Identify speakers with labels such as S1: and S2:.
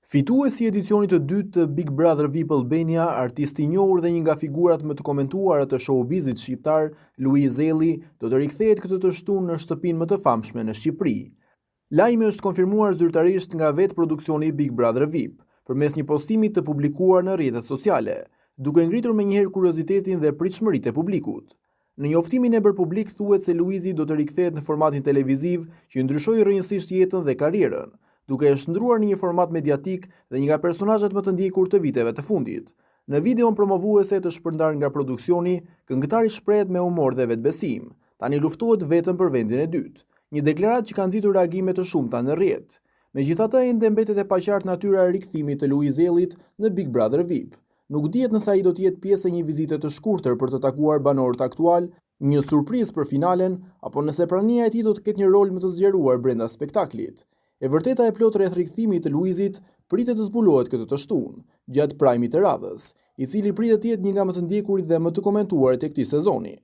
S1: Fituesi i edicionit të dytë të Big Brother VIP Albania, artisti i njohur dhe një nga figurat më të komentuara të showbizit shqiptar, Luiz Elli, do të rikthehet këtë të shtunë në shtëpinë më të famshme në Shqipëri. Lajmi është konfirmuar zyrtarisht nga vetë produksioni Big Brother VIP, përmes një postimi të publikuar në rrjetet sociale, duke ngritur menjëherë kuriozitetin dhe pritshmëritë e publikut. Në njoftimin e bërë publik thuhet se Luizi do të rikthehet në formatin televiziv që ndryshoi rrënjësisht jetën dhe karrierën, duke e shndruar në një format mediatik dhe një nga personazhet më të ndjekur të viteve të fundit. Në videon promovuese të shpërndar nga produksioni, këngëtari shprehet me humor dhe vetbesim, tani luftohet vetëm për vendin e dytë, një deklaratë që ka nxitur reagime të shumta në rrjet. Megjithatë, ende mbetet e paqartë natyra e rikthimit të Luiz Ellit në Big Brother VIP. Nuk dihet nëse ai do të jetë pjesë e një vizite të shkurtër për të takuar banorët aktual, një surprizë për finalen, apo nëse prania e tij do të ketë një rol më të zgjeruar brenda spektaklit. E vërteta e plot rreth rikthimit të Luizit pritet të zbulohet këtë të shtunë, gjatë prajmit të radhës, i cili pritet të jetë një nga më të ndjekurit dhe më të komentuarit e këtij sezoni.